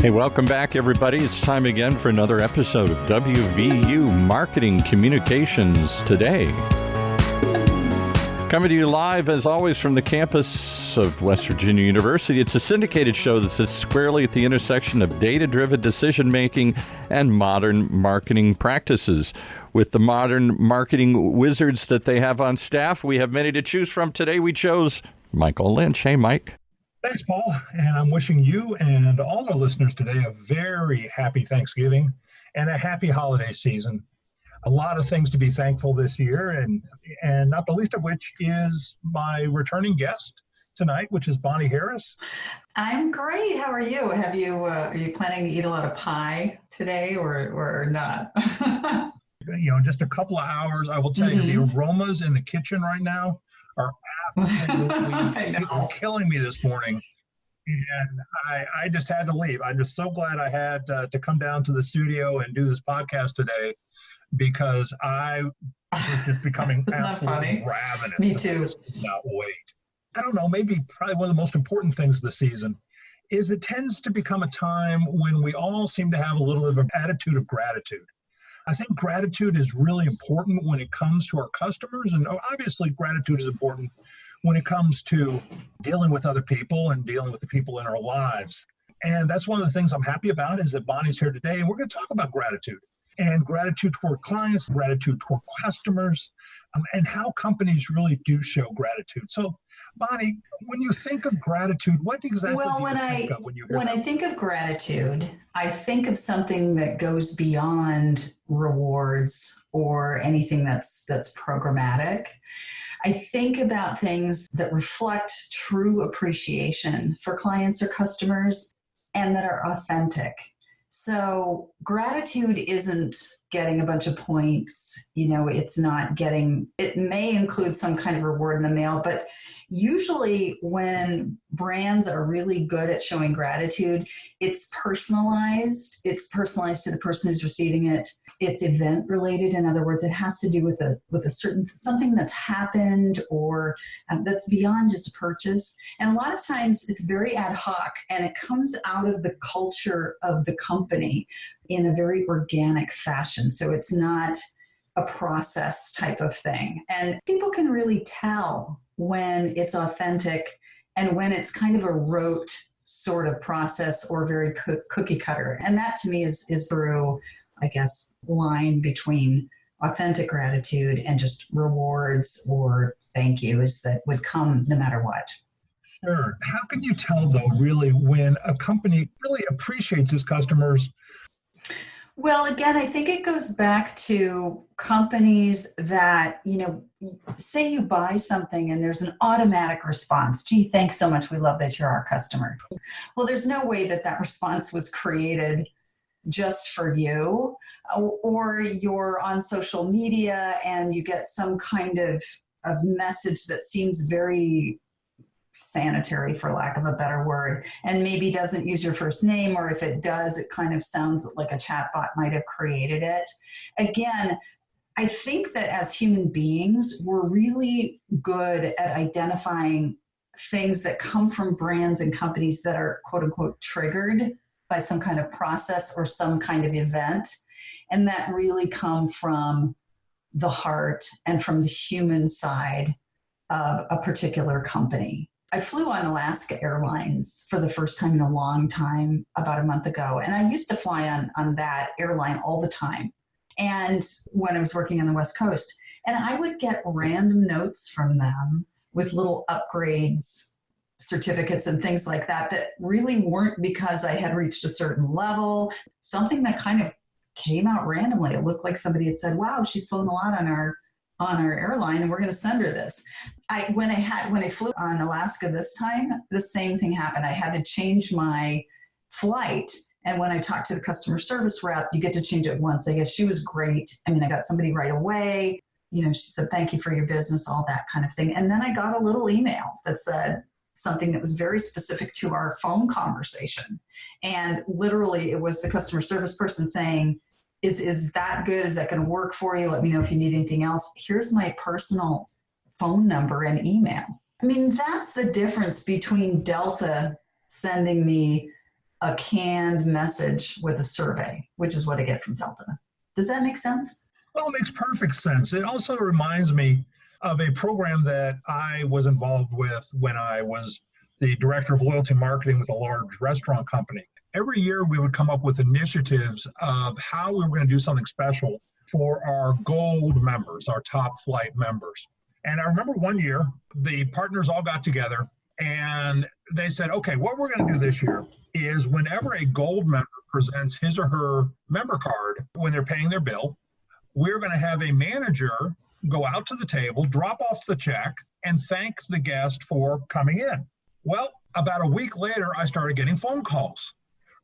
Hey, welcome back, everybody. It's time again for another episode of WVU Marketing Communications Today. Coming to you live, as always, from the campus of West Virginia University. It's a syndicated show that sits squarely at the intersection of data-driven decision-making and modern marketing practices. With the modern marketing wizards that they have on staff, we have many to choose from. Today, we chose Michael Lynch. Hey, Mike. Thanks, Paul. And I'm wishing you and all our listeners today a very happy Thanksgiving and a happy holiday season. A lot of things to be thankful this year, and not the least of which is my returning guest tonight, which is Bonnie Harris. I'm great. How are you? Are you planning to eat a lot of pie today or not? Just a couple of hours. I will tell you, the aromas in the kitchen right now are absolutely killing me this morning. And I just had to leave. I'm just so glad I had to come down to the studio and do this podcast today, because I was just becoming absolutely ravenous. Me too. I just could not wait. I don't know, maybe probably one of the most important things of the season is it tends to become a time when we all seem to have a little bit of an attitude of gratitude. I think gratitude is really important when it comes to our customers, and obviously gratitude is important when it comes to dealing with other people and dealing with the people in our lives. And that's one of the things I'm happy about, is that Bonnie's here today, and we're going to talk about gratitude. And gratitude toward clients, gratitude toward customers, and how companies really do show gratitude. So, Bonnie, when you think of gratitude, what exactly do you think of when you hear that? When I think of gratitude, I think of something that goes beyond rewards or anything that's programmatic. I think about things that reflect true appreciation for clients or customers and that are authentic. So gratitude isn't getting a bunch of points. It's not getting, it may include some kind of reward in the mail, but usually when brands are really good at showing gratitude, it's personalized. It's personalized to the person who's receiving it. It's event related. In other words, it has to do with a certain, something that's happened or that's beyond just a purchase. And a lot of times it's very ad hoc, and it comes out of the culture of the company in a very organic fashion. So it's not a process type of thing. And people can really tell when it's authentic and when it's kind of a rote sort of process or very cookie cutter. And that to me is through, I guess, line between authentic gratitude and just rewards or thank yous that would come no matter what. Sure. How can you tell, though, really, when a company really appreciates its customers? Well, again, I think it goes back to companies that, say you buy something and there's an automatic response. Gee, thanks so much. We love that you're our customer. Well, there's no way that response was created just for you, or you're on social media and you get some kind of message that seems very sanitary, for lack of a better word, and maybe doesn't use your first name, or if it does, it kind of sounds like a chatbot might have created it. Again, I think that as human beings, we're really good at identifying things that come from brands and companies that are quote unquote triggered by some kind of process or some kind of event, and that really come from the heart and from the human side of a particular company. I flew on Alaska Airlines for the first time in a long time about a month ago. And I used to fly on that airline all the time. And when I was working on the West Coast, and I would get random notes from them with little upgrades, certificates and things like that really weren't because I had reached a certain level, something that kind of came out randomly. It looked like somebody had said, wow, she's flown a lot on our airline, and we're going to send her this. When I flew on Alaska this time, the same thing happened. I had to change my flight. And when I talked to the customer service rep, you get to change it once. I guess she was great. I mean, I got somebody right away. She said, thank you for your business, all that kind of thing. And then I got a little email that said something that was very specific to our phone conversation. And literally it was the customer service person saying, is that good? Is that going to work for you? Let me know if you need anything else. Here's my personal phone number and email. I mean, that's the difference between Delta sending me a canned message with a survey, which is what I get from Delta. Does that make sense? Well, it makes perfect sense. It also reminds me of a program that I was involved with when I was the director of loyalty marketing with a large restaurant company. Every year we would come up with initiatives of how we were going to do something special for our gold members, our top flight members. And I remember one year, the partners all got together and they said, okay, what we're going to do this year is whenever a gold member presents his or her member card when they're paying their bill, we're going to have a manager go out to the table, drop off the check, and thank the guest for coming in. Well, about a week later, I started getting phone calls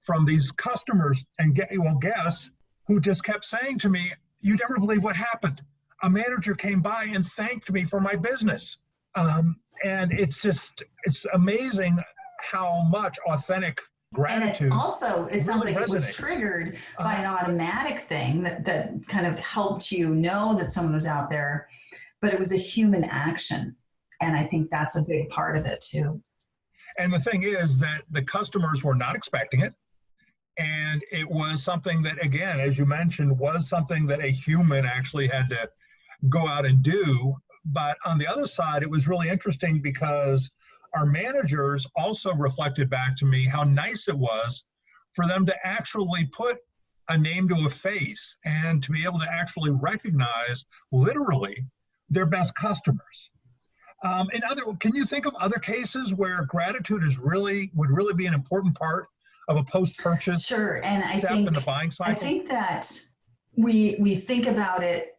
from these customers and guests who just kept saying to me, you never believe what happened. A manager came by and thanked me for my business. And it's amazing how much authentic gratitude. And it's also, it sounds really like it was resonates. Triggered by an automatic thing that kind of helped you know that someone was out there, but it was a human action. And I think that's a big part of it too. And the thing is that the customers were not expecting it. And it was something that, again, as you mentioned, was something that a human actually had to go out and do. But on the other side, it was really interesting because our managers also reflected back to me how nice it was for them to actually put a name to a face and to be able to actually recognize literally their best customers. Can you think of other cases where gratitude would really be an important part of a post-purchase Sure, and step in the buying cycle? I think that we think about it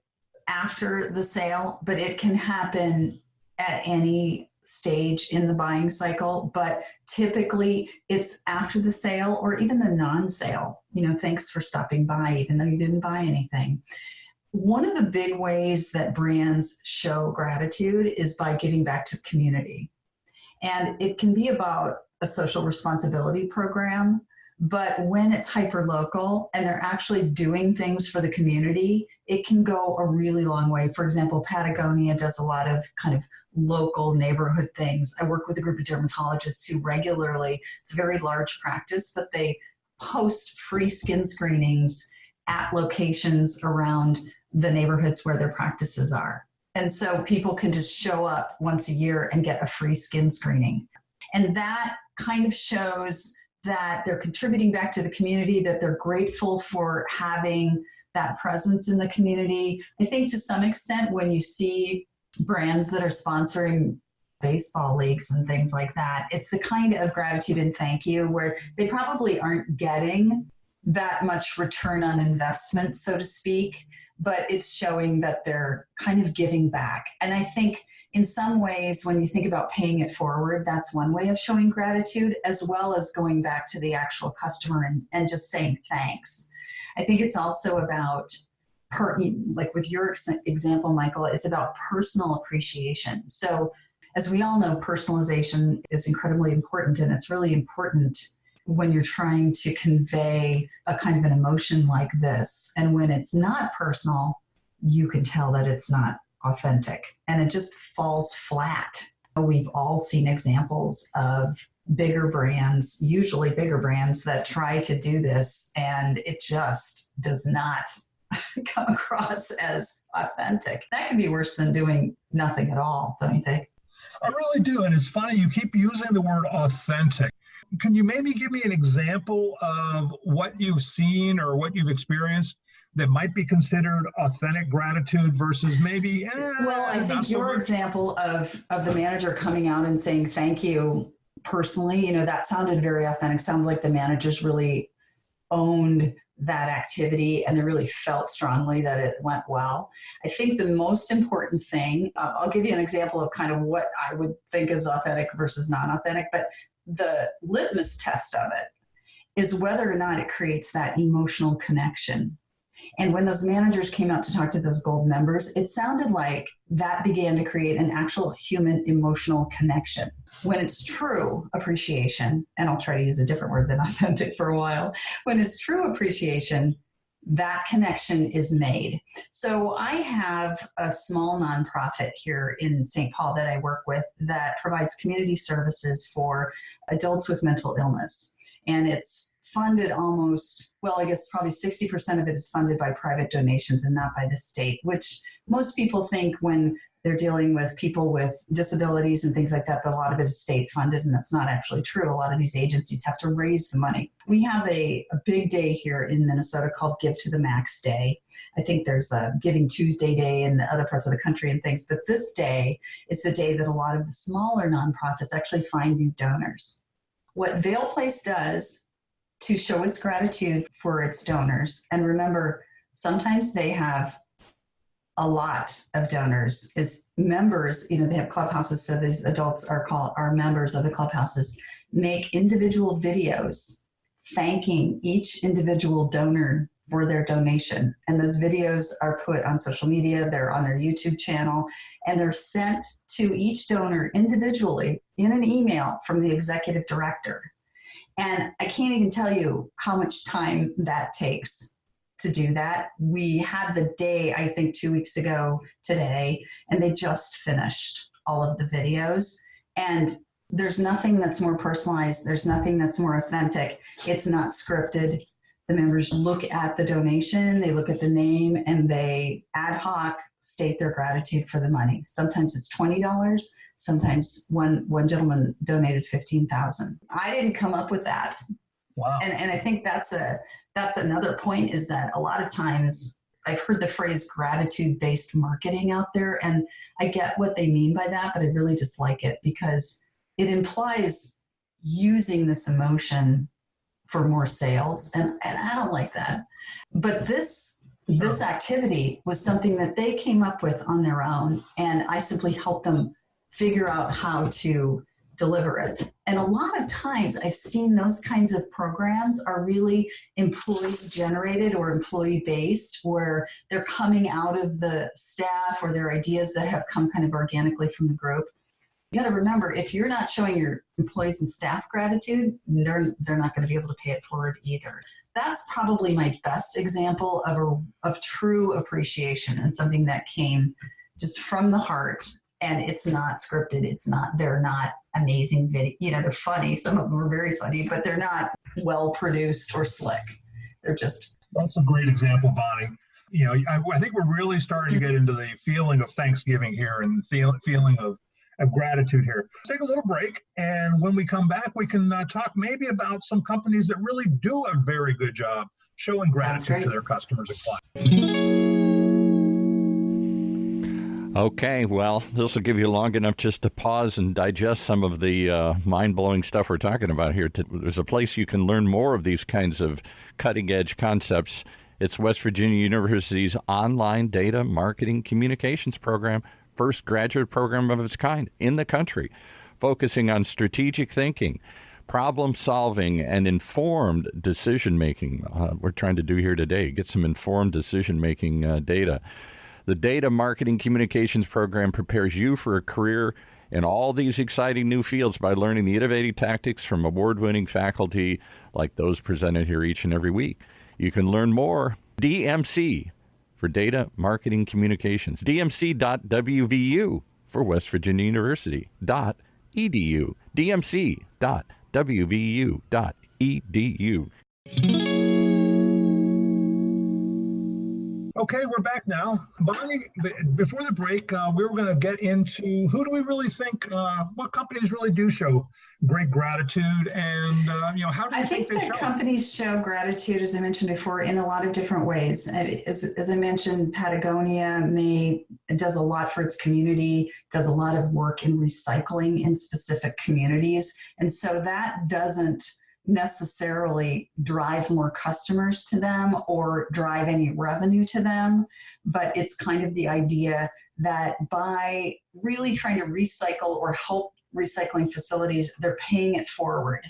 after the sale, but it can happen at any stage in the buying cycle. But typically, it's after the sale or even the non-sale. Thanks for stopping by, even though you didn't buy anything. One of the big ways that brands show gratitude is by giving back to the community. And it can be about a social responsibility program, but when it's hyper-local and they're actually doing things for the community, it can go a really long way. For example, Patagonia does a lot of kind of local neighborhood things. I work with a group of dermatologists who regularly, it's a very large practice, but they post free skin screenings at locations around the neighborhoods where their practices are. And so people can just show up once a year and get a free skin screening. And that kind of shows that they're contributing back to the community, that they're grateful for having that presence in the community. I think to some extent when you see brands that are sponsoring baseball leagues and things like that, it's the kind of gratitude and thank you where they probably aren't getting that much return on investment, so to speak, but it's showing that they're kind of giving back. And I think in some ways, when you think about paying it forward, that's one way of showing gratitude, as well as going back to the actual customer and just saying thanks. I think it's also about, like with your example, Michael, it's about personal appreciation. So as we all know, personalization is incredibly important, and it's really important when you're trying to convey a kind of an emotion like this. And when it's not personal, you can tell that it's not authentic and it just falls flat. We've all seen examples of bigger brands, usually bigger brands, that try to do this and it just does not come across as authentic. That can be worse than doing nothing at all, don't you think? I really do. And it's funny, you keep using the word authentic. Can you maybe give me an example of what you've seen or what you've experienced that might be considered authentic gratitude versus maybe, well, I think your example of the manager coming out and saying thank you personally, that sounded very authentic. Sounded like the managers really owned that activity and they really felt strongly that it went well. I think the most important thing, I'll give you an example of kind of what I would think is authentic versus non-authentic, but the litmus test of it is whether or not it creates that emotional connection. And when those managers came out to talk to those gold members, it sounded like that began to create an actual human emotional connection. When it's true appreciation, and I'll try to use a different word than authentic for a while, when it's true appreciation, that connection is made. So I have a small nonprofit here in St. Paul that I work with that provides community services for adults with mental illness. And it's funded almost, well, I guess probably 60% of it is funded by private donations and not by the state, which most people think when they're dealing with people with disabilities and things like that, that a lot of it is state funded, and that's not actually true. A lot of these agencies have to raise the money. We have a big day here in Minnesota called Give to the Max Day. I think there's a Giving Tuesday Day in the other parts of the country and things, but this day is the day that a lot of the smaller nonprofits actually find new donors. What Vail Place does to show its gratitude for its donors, and remember, sometimes they have a lot of donors, is members, they have clubhouses, so these adults are members of the clubhouses, make individual videos thanking each individual donor for their donation. And those videos are put on social media, they're on their YouTube channel, and they're sent to each donor individually in an email from the executive director. And I can't even tell you how much time that takes to do that. We had the day, I think 2 weeks ago today, and they just finished all of the videos. And there's nothing that's more personalized. There's nothing that's more authentic. It's not scripted. The members look at the donation, they look at the name, and they ad hoc state their gratitude for the money. Sometimes it's $20. Sometimes one gentleman donated $15,000. I didn't come up with that. Wow. And I think that's another point, is that a lot of times I've heard the phrase gratitude-based marketing out there, and I get what they mean by that, but I really dislike it because it implies using this emotion for more sales, and I don't like that. But this activity was something that they came up with on their own, and I simply helped them figure out how to deliver it. And a lot of times I've seen those kinds of programs are really employee generated or employee based, where they're coming out of the staff or their ideas that have come kind of organically from the group. You got to remember, if you're not showing your employees and staff gratitude, they're not going to be able to pay it forward either. That's probably my best example of true appreciation and something that came just from the heart. And it's not scripted. They're not amazing video. They're funny. Some of them are very funny, but they're not well produced or slick. They're just. That's a great example, Bonnie. I think we're really starting to get into the feeling of Thanksgiving here and the feeling of gratitude here. Let's take a little break. And when we come back, we can talk maybe about some companies that really do a very good job showing gratitude to their customers and clients. Okay, well, this will give you long enough just to pause and digest some of the mind-blowing stuff we're talking about here. There's a place you can learn more of these kinds of cutting-edge concepts. It's West Virginia University's online data marketing communications program, first graduate program of its kind in the country, focusing on strategic thinking, problem solving, and informed decision-making. We're trying to do here today, get some informed decision-making data. The Data Marketing Communications Program prepares you for a career in all these exciting new fields by learning the innovative tactics from award-winning faculty like those presented here each and every week. You can learn more. DMC for Data Marketing Communications. DMC.WVU for West Virginia University. .edu. DMC.WVU.edu. Okay, we're back now. Bonnie, before the break, we were going to get into who do we really think, what companies really do show great gratitude, and how do you think they show? I think that companies show gratitude, as I mentioned before, in a lot of different ways. As I mentioned, Patagonia does a lot for its community, does a lot of work in recycling in specific communities, and so that doesn't necessarily drive more customers to them or drive any revenue to them, but it's kind of the idea that by really trying to recycle or help recycling facilities, they're paying it forward.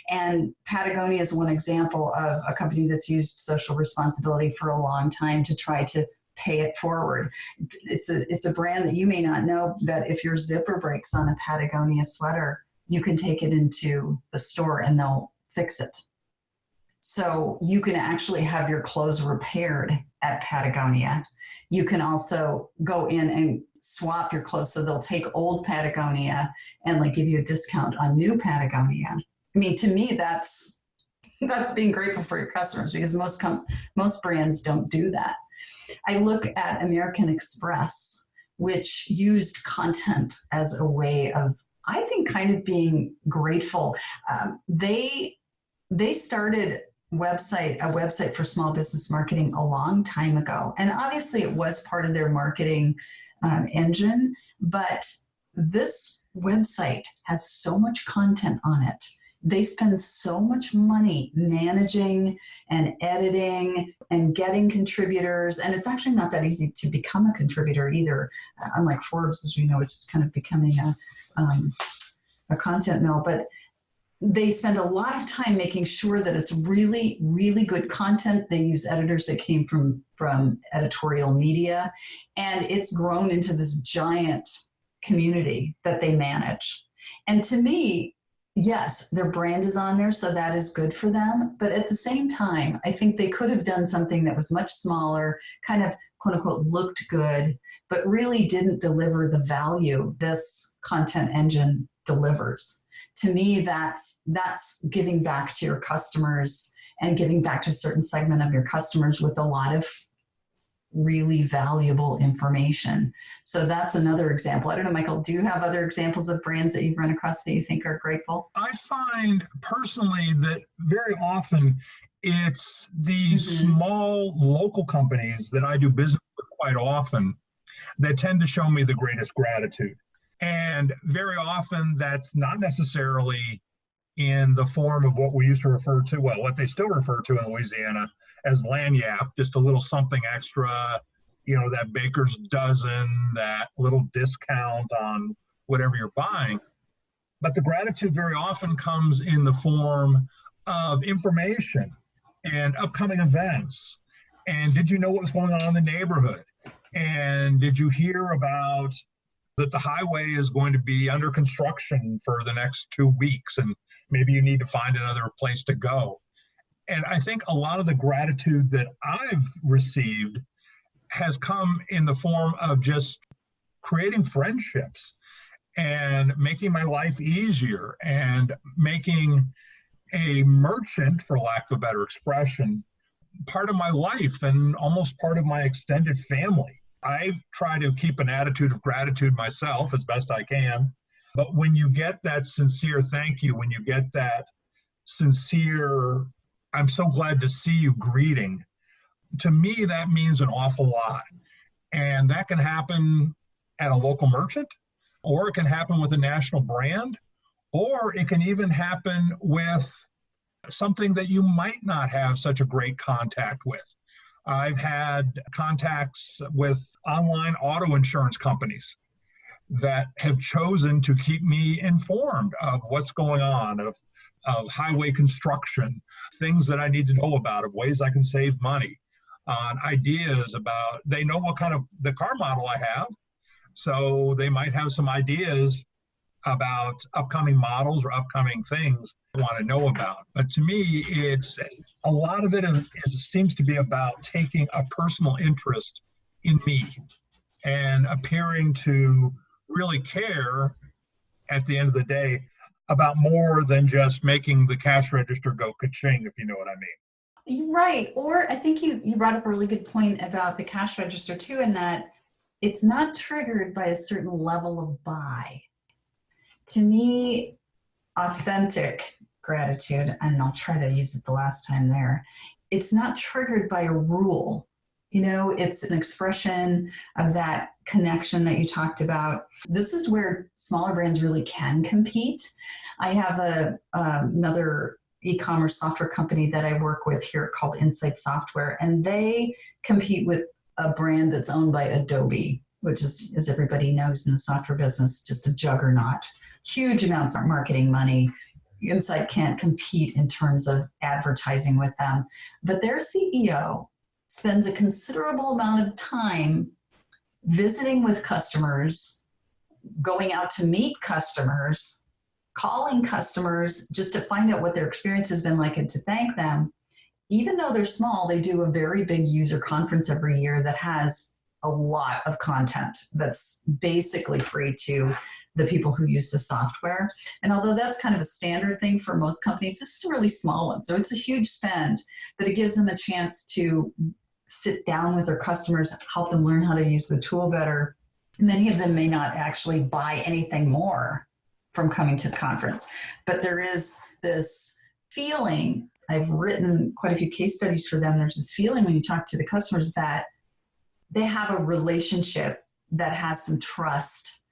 And Patagonia is one example of a company that's used social responsibility for a long time to try to pay it forward. It's a brand that you may not know, that if your zipper breaks on a Patagonia sweater, you can take it into the store and they'll fix it. So you can actually have your clothes repaired at Patagonia. You can also go in and swap your clothes. So they'll take old Patagonia and like give you a discount on new Patagonia. I mean, to me, that's being grateful for your customers, because most brands don't do that. I look at American Express, which used content as a way of, I think, kind of being grateful. They started a website for small business marketing a long time ago. And obviously it was part of their marketing engine, but this website has so much content on it. They spend so much money managing and editing and getting contributors. And it's actually not that easy to become a contributor either, unlike Forbes, as we know, which is kind of becoming a content mill. But they spend a lot of time making sure that it's really, really good content. They use editors that came from editorial media, and it's grown into this giant community that they manage. And to me, yes, their brand is on there, so that is good for them. But at the same time, I think they could have done something that was much smaller, kind of quote unquote looked good, but really didn't deliver the value this content engine delivers. To me, that's giving back to your customers and giving back to a certain segment of your customers with a lot of really valuable information. So that's another example. I don't know, Michael, do you have other examples of brands that you've run across that you think are grateful? I find personally that very often it's these small local companies that I do business with quite often that tend to show me the greatest gratitude. And very often that's not necessarily in the form of what we used to refer to, well, what they still refer to in Louisiana as lagniappe, just a little something extra, that baker's dozen, that little discount on whatever you're buying. But the gratitude very often comes in the form of information and upcoming events. And did you know what was going on in the neighborhood? And did you hear about that the highway is going to be under construction for the next 2 weeks, and maybe you need to find another place to go? And I think a lot of the gratitude that I've received has come in the form of just creating friendships and making my life easier and making a merchant, for lack of a better expression, part of my life and almost part of my extended family. I try to keep an attitude of gratitude myself as best I can. But when you get that sincere thank you, when you get that sincere, I'm so glad to see you greeting, to me, that means an awful lot. And that can happen at a local merchant, or it can happen with a national brand, or it can even happen with something that you might not have such a great contact with. I've had contacts with online auto insurance companies that have chosen to keep me informed of what's going on, of highway construction, things that I need to know about, of ways I can save money, on ideas about, they know what kind of the car model I have, so they might have some ideas about upcoming models or upcoming things I want to know about. But to me, it's a lot of it seems to be about taking a personal interest in me and appearing to really care at the end of the day about more than just making the cash register go ka-ching, if you know what I mean. Right. Or I think you brought up a really good point about the cash register too, in that it's not triggered by a certain level of buy. To me, authentic gratitude, and I'll try to use it the last time there, it's not triggered by a rule. It's an expression of that connection that you talked about. This is where smaller brands really can compete. I have another e-commerce software company that I work with here called Insight Software, and they compete with a brand that's owned by Adobe, which is, as everybody knows in the software business, just a juggernaut. Huge amounts of marketing money. Insight can't compete in terms of advertising with them. But their CEO spends a considerable amount of time visiting with customers, going out to meet customers, calling customers just to find out what their experience has been like and to thank them. even though they're small, they do a very big user conference every year that has a lot of content that's basically free to the people who use the software. And although that's kind of a standard thing for most companies, this is a really small one. So it's a huge spend, but it gives them a chance to sit down with their customers, help them learn how to use the tool better. Many of them may not actually buy anything more from coming to the conference, but there is this feeling. I've written quite a few case studies for them. There's this feeling when you talk to the customers that they have a relationship that has some trust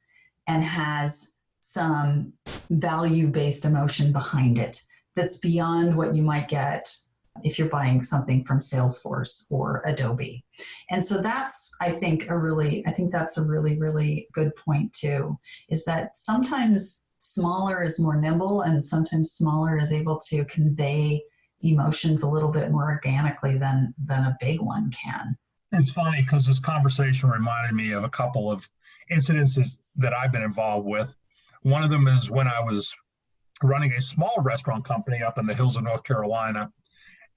and has some value-based emotion behind it that's beyond what you might get if you're buying something from Salesforce or Adobe. And so that's, I think that's a really, really good point too, is that sometimes smaller is more nimble and sometimes smaller is able to convey emotions a little bit more organically than a big one can. It's funny because this conversation reminded me of a couple of incidences that I've been involved with. One of them is when I was running a small restaurant company up in the hills of North Carolina.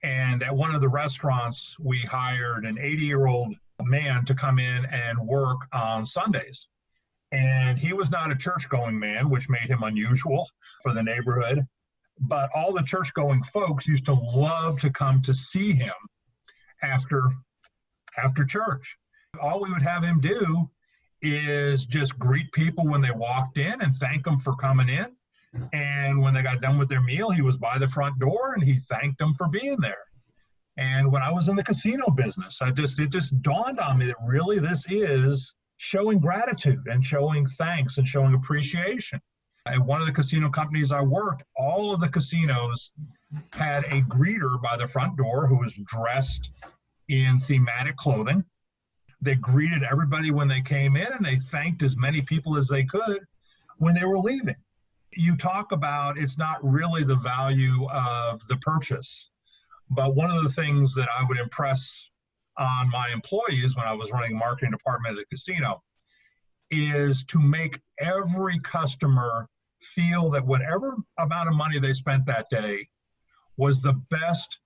And at one of the restaurants, we hired an 80-year-old man to come in and work on Sundays. And he was not a church-going man, which made him unusual for the neighborhood. But all the church-going folks used to love to come to see him after church. All we would have him do is just greet people when they walked in and thank them for coming in. And when they got done with their meal, he was by the front door and he thanked them for being there. And when I was in the casino business, it just dawned on me that really this is showing gratitude and showing thanks and showing appreciation. At one of the casino companies I worked, all of the casinos had a greeter by the front door who was dressed in thematic clothing. They greeted everybody when they came in and they thanked as many people as they could when they were leaving. You talk about it's not really the value of the purchase, but one of the things that I would impress on my employees when I was running a marketing department at a casino is to make every customer feel that whatever amount of money they spent that day was the best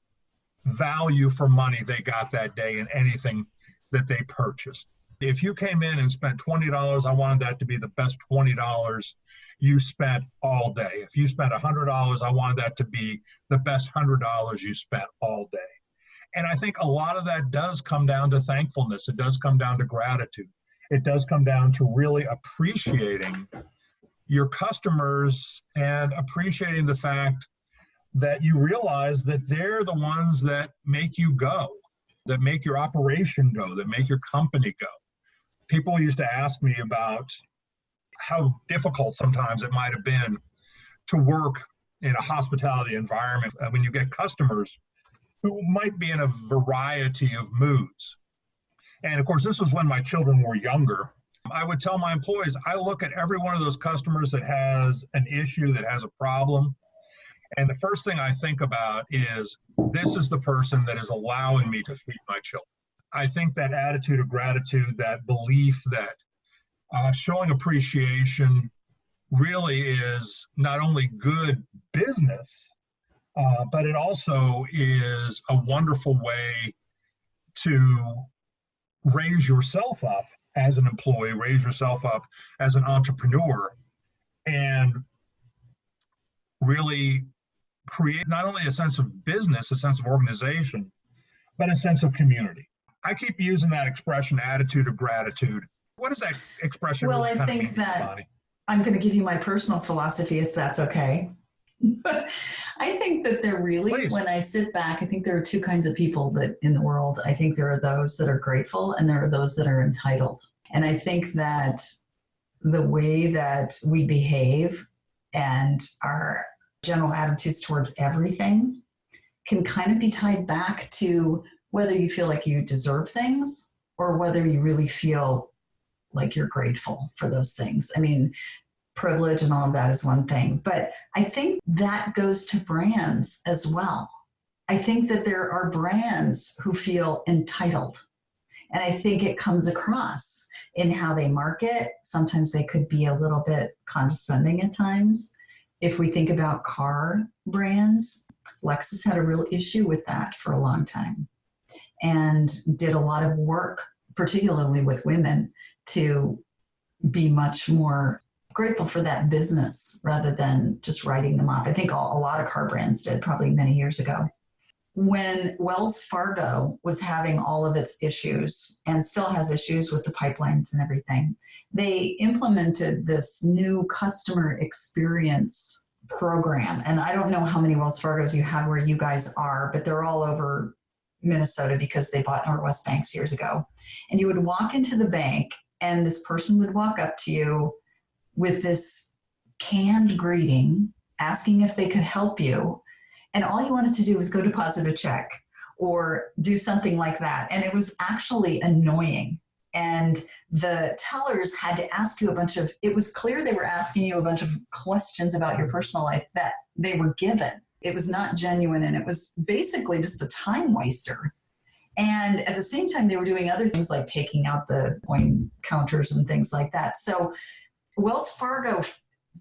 value for money they got that day in anything that they purchased. If you came in and spent $20, I wanted that to be the best $20 you spent all day. If you spent $100, I wanted that to be the best $100 you spent all day. And I think a lot of that does come down to thankfulness. It does come down to gratitude. It does come down to really appreciating your customers and appreciating the fact that you realize that they're the ones that make you go, that make your operation go, that make your company go. People used to ask me about how difficult sometimes it might have been to work in a hospitality environment when you get customers who might be in a variety of moods. And of course, this was when my children were younger. I would tell my employees, I look at every one of those customers that has an issue, that has a problem. And the first thing I think about is, this is the person that is allowing me to feed my children. I think that attitude of gratitude, that belief that showing appreciation really is not only good business, but it also is a wonderful way to raise yourself up as an employee, raise yourself up as an entrepreneur, and really create not only a sense of business, a sense of organization, but a sense of community. I keep using that expression, attitude of gratitude. What does that expression Well, really I think that Bonnie? I'm going to give you my personal philosophy, if that's okay. I think that there really, Please. When I sit back, I think there are two kinds of people that in the world. I think there are those that are grateful and there are those that are entitled. And I think that the way that we behave and our general attitudes towards everything can kind of be tied back to whether you feel like you deserve things or whether you really feel like you're grateful for those things. I mean, privilege and all of that is one thing, but I think that goes to brands as well. I think that there are brands who feel entitled, and I think it comes across in how they market. Sometimes they could be a little bit condescending at times, If we think about car brands, Lexus had a real issue with that for a long time and did a lot of work, particularly with women, to be much more grateful for that business rather than just writing them off. I think a lot of car brands did probably many years ago. When Wells Fargo was having all of its issues and still has issues with the pipelines and everything, they implemented this new customer experience program. And I don't know how many Wells Fargos you have where you guys are, but they're all over Minnesota because they bought Northwest Banks years ago. And you would walk into the bank and this person would walk up to you with this canned greeting, asking if they could help you. And all you wanted to do was go deposit a check or do something like that. And it was actually annoying. And the tellers had to ask you it was clear they were asking you a bunch of questions about your personal life that they were given. It was not genuine, and it was basically just a time waster. And at the same time, they were doing other things like taking out the coin counters and things like that. So Wells Fargo,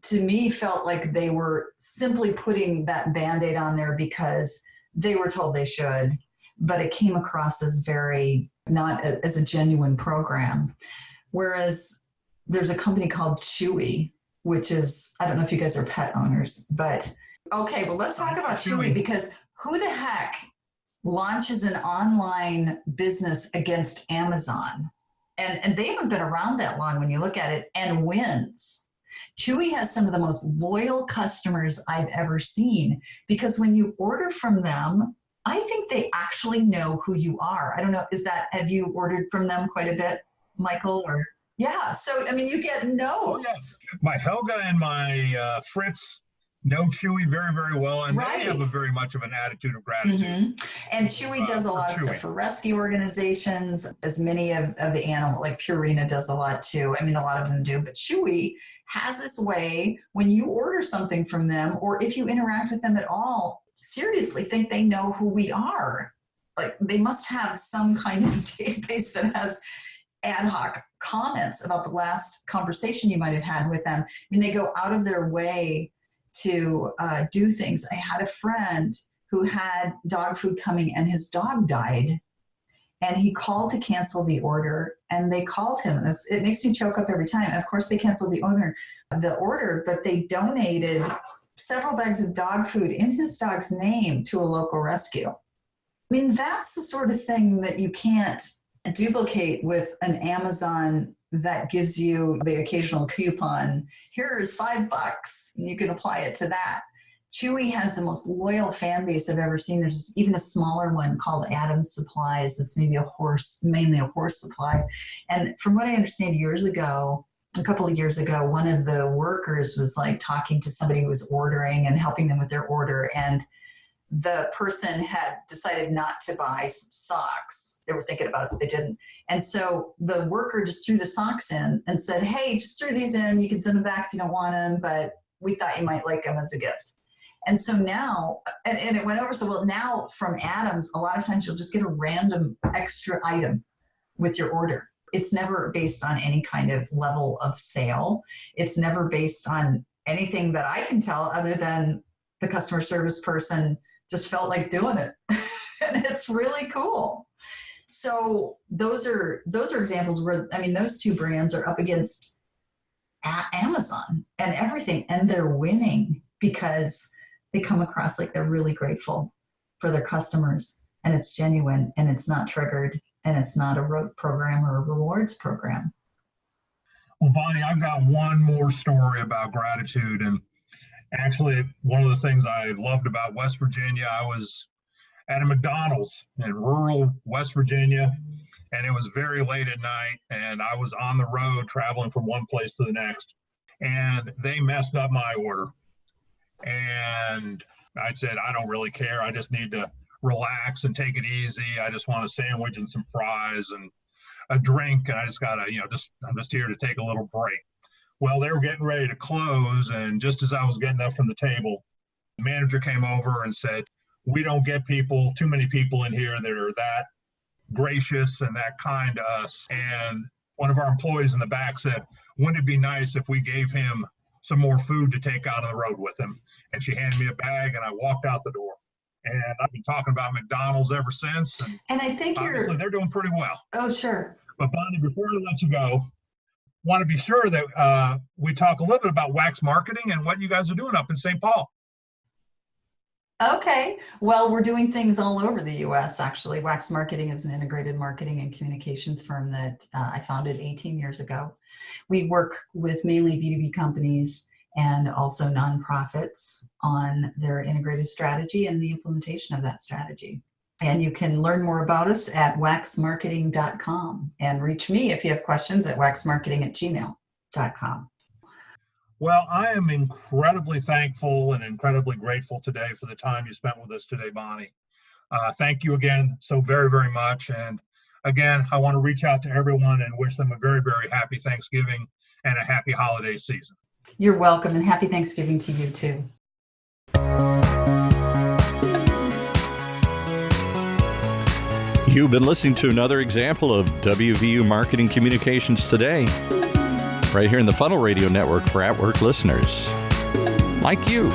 to me, felt like they were simply putting that Band-Aid on there because they were told they should, but it came across as not as a genuine program. Whereas there's a company called Chewy, which is, I don't know if you guys are pet owners, but okay, well, let's talk about Chewy, because who the heck launches an online business against Amazon? And they haven't been around that long when you look at it, and wins. Chewy has some of the most loyal customers I've ever seen, because when you order from them, I think they actually know who you are. I don't know, have you ordered from them quite a bit, Michael? Or yeah, so I mean, you get notes. Oh, yeah. My Helga and my Fritz know Chewy very, very well, and right. They have very much of an attitude of gratitude. Mm-hmm. And Chewy does a lot of stuff for rescue organizations, as many of the animal, like Purina does a lot too. I mean, a lot of them do, but Chewy has this way when you order something from them, or if you interact with them at all, seriously think they know who we are. Like, they must have some kind of database that has ad hoc comments about the last conversation you might have had with them. I mean, they go out of their way to do things. I had a friend who had dog food coming and his dog died, and he called to cancel the order, and they called him. And it makes me choke up every time. Of course, they canceled the order, but they donated several bags of dog food in his dog's name to a local rescue. I mean, that's the sort of thing that you can't duplicate with an Amazon that gives you the occasional coupon. Here's $5, and you can apply it to that. Chewy has the most loyal fan base I've ever seen. There's even a smaller one called Adams Supplies that's mainly a horse supply. And from what I understand, a couple of years ago, one of the workers was like talking to somebody who was ordering and helping them with their order, and the person had decided not to buy socks. They were thinking about it, but they didn't. And so the worker just threw the socks in and said, hey, just throw these in. You can send them back if you don't want them, but we thought you might like them as a gift. And so now, and it went over so well, now from Adams, a lot of times you'll just get a random extra item with your order. It's never based on any kind of level of sale. It's never based on anything that I can tell other than the customer service person just felt like doing it. And it's really cool. So those are examples where, I mean, those two brands are up against Amazon and everything, and they're winning because they come across like they're really grateful for their customers, and it's genuine, and it's not triggered, and it's not a rote program or a rewards program. Well, Bonnie, I've got one more story about gratitude. And actually, one of the things I loved about West Virginia, I was at a McDonald's in rural West Virginia, and it was very late at night, and I was on the road traveling from one place to the next, and they messed up my order. And I said, I don't really care. I just need to relax and take it easy. I just want a sandwich and some fries and a drink, and I just gotta, I'm just here to take a little break. Well, they were getting ready to close, and just as I was getting up from the table, the manager came over and said, we don't get too many people in here that are that gracious and that kind to us. And one of our employees in the back said, wouldn't it be nice if we gave him some more food to take out of the road with him. And she handed me a bag, and I walked out the door. And I've been talking about McDonald's ever since. And I think they're doing pretty well. Oh, sure. But Bonnie, before I let you go, want to be sure that we talk a little bit about wax marketing and what you guys are doing up in St. Paul. Okay. Well, we're doing things all over the U.S. Actually, Wax Marketing is an integrated marketing and communications firm that I founded 18 years ago. We work with mainly B2B companies and also nonprofits on their integrated strategy and the implementation of that strategy. And you can learn more about us at waxmarketing.com and reach me if you have questions at waxmarketing@gmail.com. Well, I am incredibly thankful and incredibly grateful today for the time you spent with us today, Bonnie. Thank you again so very, very much. And again, I want to reach out to everyone and wish them a very, very happy Thanksgiving and a happy holiday season. You're welcome, and happy Thanksgiving to you too. You've been listening to another example of WVU Marketing Communications Today, right here in the Funnel Radio Network for at-work listeners like you.